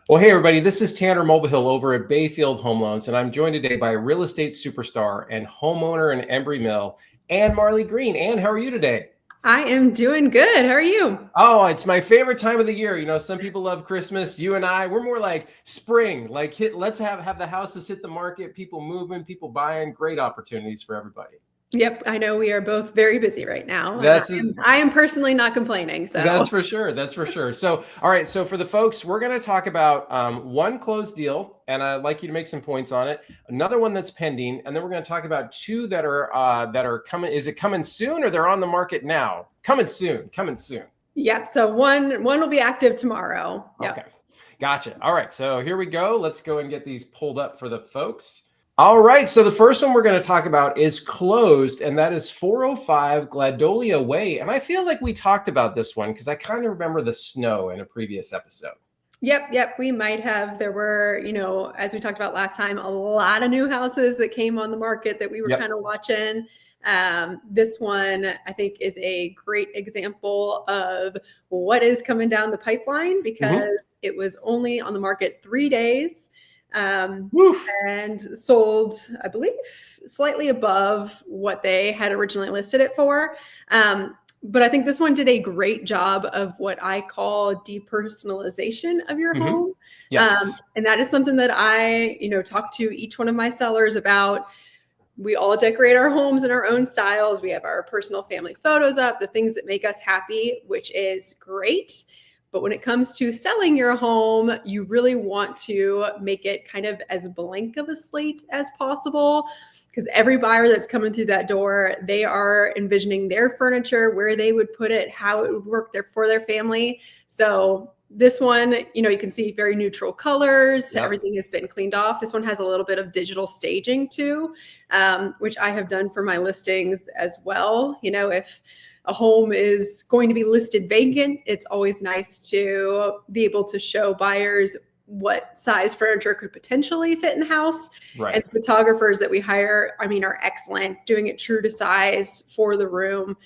Well, hey, everybody, this is Tanner Mulvihill over at Bayfield Home Loans, and I'm joined today by a real estate superstar and homeowner in Embrey Mill, Ann Marley Green. Ann, how are you today? I am doing good. How are you? Oh, it's my favorite time of the year. You know, some people love Christmas. You and we're more like spring. Let's have the houses hit the market, people moving, people buying, great opportunities for everybody. Yep, I know we are both very busy right now, and That's I am personally not complaining. That's So, for sure. That's for sure. So, all right. So, for the folks, we're going to talk about one closed deal, and I'd like you to make some points on it. Another one that's pending, and then we're going to talk about two that are coming. Is it coming soon, or they're on the market now? Coming soon. Coming soon. yep. So one will be active tomorrow. Yep. Okay. Gotcha. All right. So here we go. Let's go and get these pulled up for the folks. All right. So the first one we're going to talk about is closed, and that is 405 Gladolia Way. And I feel like we talked about this one because I kind of remember the snow in a previous episode. Yep. We might have. There were, as we talked about last time, a lot of new houses that came on the market that we were kind of watching. This one, I think, is a great example of what is coming down the pipeline because it was only on the market 3 days. And sold, I believe, slightly above what they had originally listed it for. But I think this one did a great job of what I call depersonalization of your home. Yes. And that is something that I, talk to each one of my sellers about. We all decorate our homes in our own styles. We have our personal family photos up, the things that make us happy, which is great. But when it comes to selling your home, you really want to make it kind of as blank of a slate as possible, because every buyer that's coming through that door, they are envisioning their furniture, where they would put it, how it would work there for their family. So this one, you can see very neutral colors. Yep. Everything has been cleaned off. This one has a little bit of digital staging too, which I have done for my listings as well. If a home is going to be listed vacant, it's always nice to be able to show buyers what size furniture could potentially fit in the house. Right. And photographers that we hire, are excellent, doing it true to size for the room,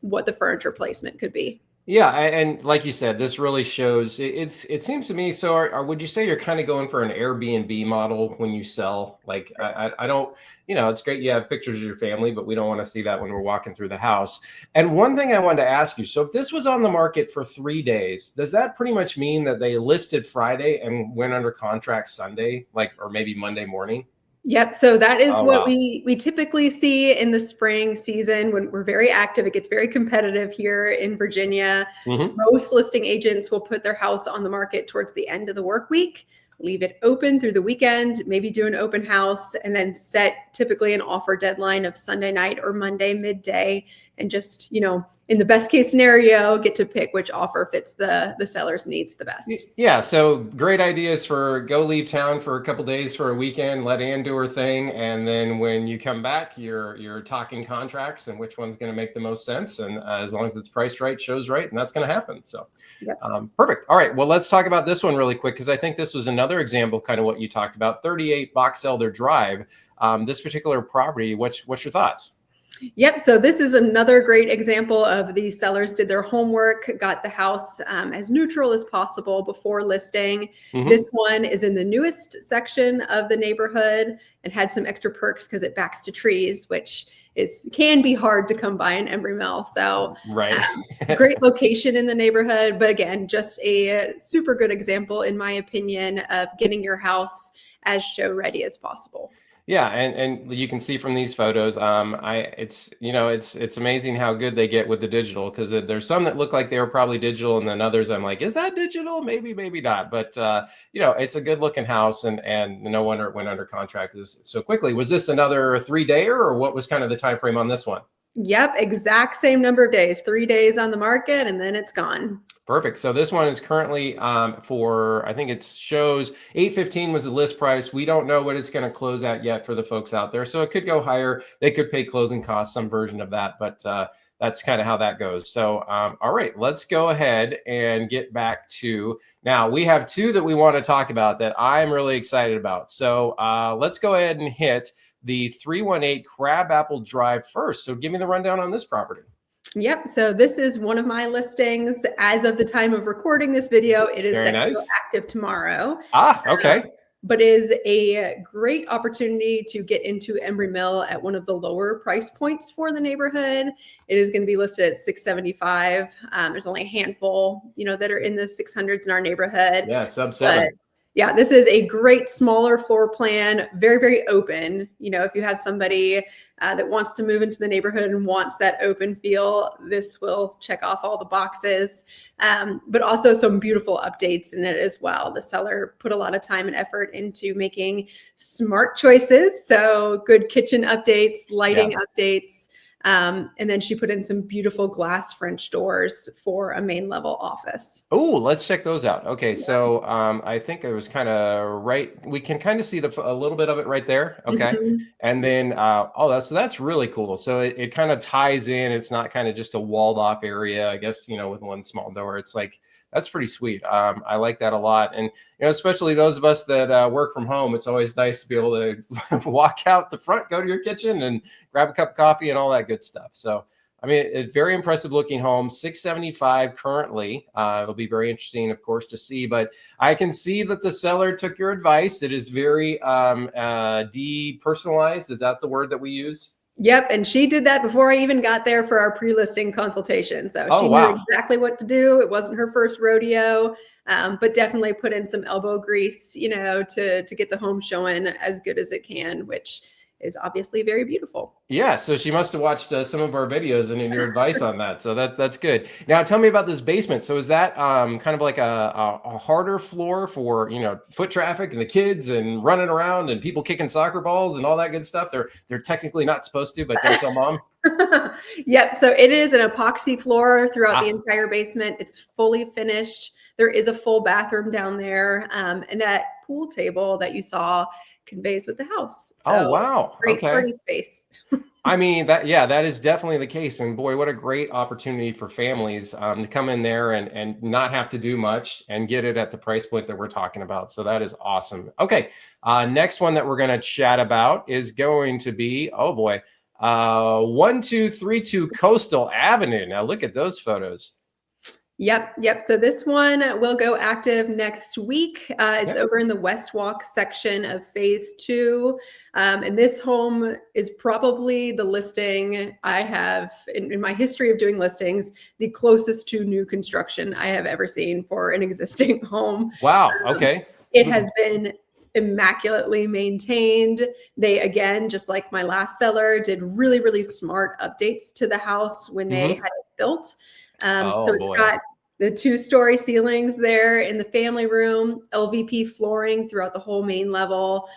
what the furniture placement could be. Yeah, and like you said, this really shows. It seems to me. So, would you say you're kind of going for an Airbnb model when you sell? Like, I don't. It's great you have pictures of your family, but we don't want to see that when we're walking through the house. And one thing I wanted to ask you: so, if this was on the market for 3 days, does that pretty much mean that they listed Friday and went under contract Sunday, or maybe Monday morning? Yep. So that is what we typically see in the spring season when we're very active. It gets very competitive here in Virginia. Most listing agents will put their house on the market towards the end of the work week, leave it open through the weekend, maybe do an open house, and then set typically an offer deadline of Sunday night or Monday midday. And just, in the best case scenario, get to pick which offer fits the seller's needs the best. Yeah. So great ideas for go leave town for a couple days for a weekend, let Ann do her thing. And then when you come back, you're talking contracts and which one's going to make the most sense. And as long as it's priced right, shows right, and that's going to happen. So perfect. All right. Well, let's talk about this one really quick, because I think this was another example, kind of what you talked about, 38 Box Elder Drive. This particular property, what's your thoughts? Yep. So this is another great example of the sellers did their homework, got the house as neutral as possible before listing. This one is in the newest section of the neighborhood and had some extra perks because it backs to trees, which can be hard to come by in Embrey Mill. So great location in the neighborhood. But again, just a super good example, in my opinion, of getting your house as show ready as possible. Yeah, and you can see from these photos, it's amazing how good they get with the digital, because there's some that look like they were probably digital, and then others I'm like, is that digital? Maybe not. But it's a good looking house, and no wonder it went under contract so quickly. Was this another 3-dayer, or what was kind of the time frame on this one? Yep, exact same number of days, 3 days on the market, and then it's gone. Perfect. So this one is currently for, I think it shows $815 was the list price. We don't know what it's going to close at yet for the folks out there. So it could go higher. They could pay closing costs, some version of that, but that's kind of how that goes. So, all right, let's go ahead and get back to, now we have two that we want to talk about that I'm really excited about. So let's go ahead and hit the 318 Crabapple Drive first. So give me the rundown on this property. Yep. So this is one of my listings. As of the time of recording this video, it is Very set to go nice. active tomorrow. Ah, Um, okay. but is a great opportunity to get into Embrey Mill at one of the lower price points for the neighborhood. It is going to be listed at 675. There's only a handful, that are in the 600s in our neighborhood. Yeah, sub But 7. yeah, this is a great smaller floor plan, very, very open. If you have somebody that wants to move into the neighborhood and wants that open feel, this will check off all the boxes. But also some beautiful updates in it as well. The seller put a lot of time and effort into making smart choices. So good kitchen updates, lighting updates. And then she put in some beautiful glass French doors for a main level office. Oh, let's check those out. Okay, so I think it was kind of right. We can kind of see a little bit of it right there. Okay, Mhm. and then that's really cool. So it kind of ties in. It's not kind of just a walled off area, I guess, with one small door. It's like that's pretty sweet. I like that a lot, and especially those of us that work from home. It's always nice to be able to walk out the front, go to your kitchen, and grab a cup of coffee and all that good stuff. So. I mean, it's very impressive looking home, 675 currently. It'll be very interesting, of course, to see, but I can see that the seller took your advice. It is very depersonalized. Is that the word that we use? Yep. And she did that before I even got there for our pre-listing consultation. So Oh, she knew wow. exactly what to do. It wasn't her first rodeo, but definitely put in some elbow grease, to get the home showing as good as it can, which is obviously very beautiful. Yeah, so she must have watched some of our videos and in your advice on that. So that's good. Now tell me about this basement. So is that kind of like a harder floor for foot traffic and the kids and running around and people kicking soccer balls and all that good stuff? They're technically not supposed to, but don't tell mom. Yep. So it is an epoxy floor throughout the Ah, entire basement. It's fully finished. There is a full bathroom down there. And that pool table that you saw conveys with the house. oh So wow. great Okay. party space. I mean that is definitely the case, and boy, what a great opportunity for families to come in there and not have to do much and get it at the price point that we're talking about. So that is awesome. Okay, next one that we're going to chat about is going to be 1232 Coastal Avenue. Now look at those photos. Yep. So this one will go active next week. It's Yep. over in the West Walk section of phase 2. And this home is probably the listing I have in my history of doing listings, the closest to new construction I have ever seen for an existing home. Wow. Um, Okay. it has been immaculately maintained. They, again, just like my last seller, did really, really smart updates to the house when they Hmm. had it built. So Oh it's boy. got the 2-story ceilings there in the family room, LVP flooring throughout the whole main level,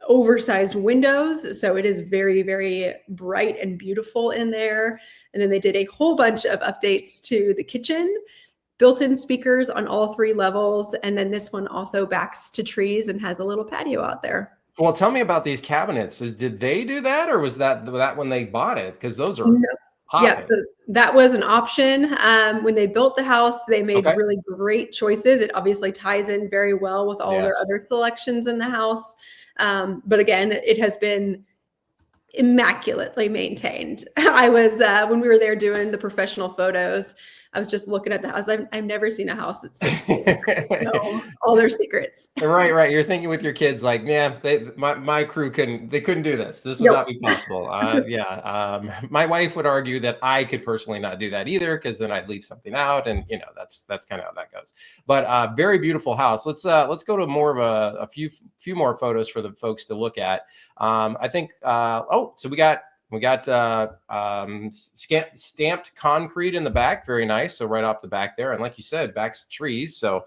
oversized windows. So it is very, very bright and beautiful in there. And then they did a whole bunch of updates to the kitchen, built-in speakers on all 3 levels. And then this one also backs to trees and has a little patio out there. Well, tell me about these cabinets. Did they do that, or was that when they bought it? Because those are No. Yeah, popping. so that was an option. When they built the house, they made Okay. really great choices. It obviously ties in very well with all their Yes. other selections in the house. But again, it has been immaculately maintained. I was when we were there doing the professional photos, I was just looking at the house. I've never seen a house that's this clean. No, all their secrets. Right. You're thinking with your kids like, yeah, my crew couldn't do this. This would Nope. not be possible. Yeah. My wife would argue that I could personally not do that either, because then I'd leave something out, and that's kind of how that goes. But very beautiful house. Let's go to more of a few more photos for the folks to look at. I think. So we got stamped concrete in the back. Very nice. So right off the back there, and like you said, backs to trees. So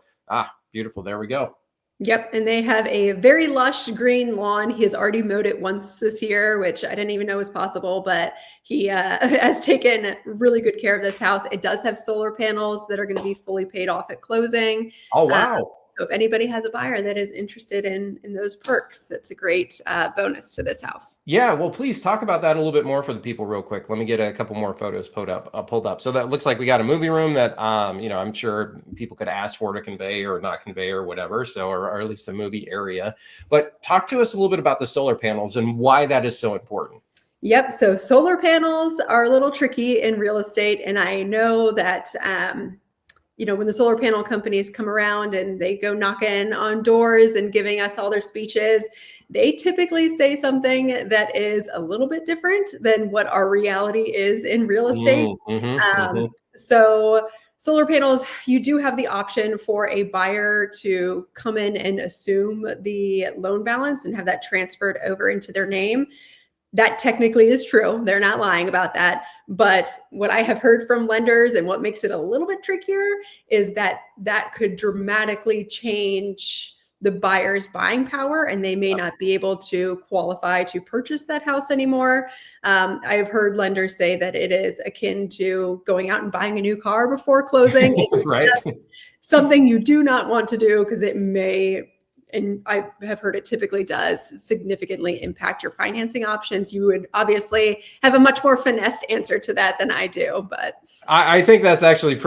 beautiful. There we go. Yep, and they have a very lush green lawn. He has already mowed it once this year, which I didn't even know was possible, but he has taken really good care of this house. It does have solar panels that are going to be fully paid off at closing. Oh, Uh, wow. so if anybody has a buyer that is interested in those perks, it's a great bonus to this house. Yeah, well, please talk about that a little bit more for the people real quick. Let me get a couple more photos pulled up. So that looks like we got a movie room that, I'm sure people could ask for to convey or not convey or whatever. So, or at least a movie area. But talk to us a little bit about the solar panels and why that is so important. Yep. So solar panels are a little tricky in real estate. And I know that, when the solar panel companies come around and they go knocking on doors and giving us all their speeches, they typically say something that is a little bit different than what our reality is in real estate. Mm-hmm. So solar panels, you do have the option for a buyer to come in and assume the loan balance and have that transferred over into their name. That technically is true. They're not lying about that. But what I have heard from lenders and what makes it a little bit trickier is that that could dramatically change the buyer's buying power, and they may not be able to qualify to purchase that house anymore. I've heard lenders say that it is akin to going out and buying a new car before closing. It's Right. just something you do not want to do because it may, and I have heard it typically does, significantly impact your financing options. You would obviously have a much more finessed answer to that than I do, but I think that's actually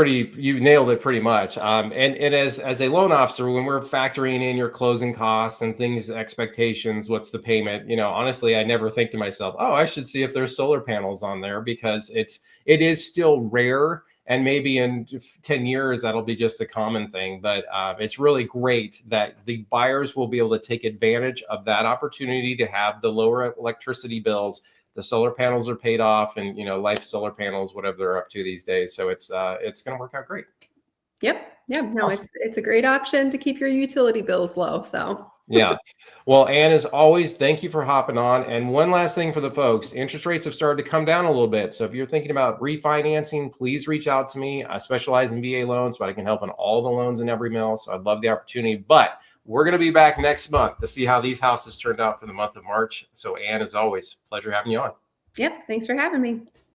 you nailed it pretty much. And as a loan officer, when we're factoring in your closing costs and things, expectations, what's the payment, honestly, I never think to myself, oh, I should see if there's solar panels on there, because it is still rare. And maybe in 10 years, that'll be just a common thing. But it's really great that the buyers will be able to take advantage of that opportunity to have the lower electricity bills. The solar panels are paid off, and life solar panels, whatever they're up to these days. So it's going to work out great. yep. No, Awesome. it's a great option to keep your utility bills low. So Yeah. Well, Ann, as always, thank you for hopping on. And one last thing for the folks, interest rates have started to come down a little bit. So if you're thinking about refinancing, please reach out to me. I specialize in VA loans, but I can help on all the loans in Embrey Mill. So I'd love the opportunity. But we're going to be back next month to see how these houses turned out for the month of March. So Ann, as always, pleasure having you on. yep. Thanks for having me.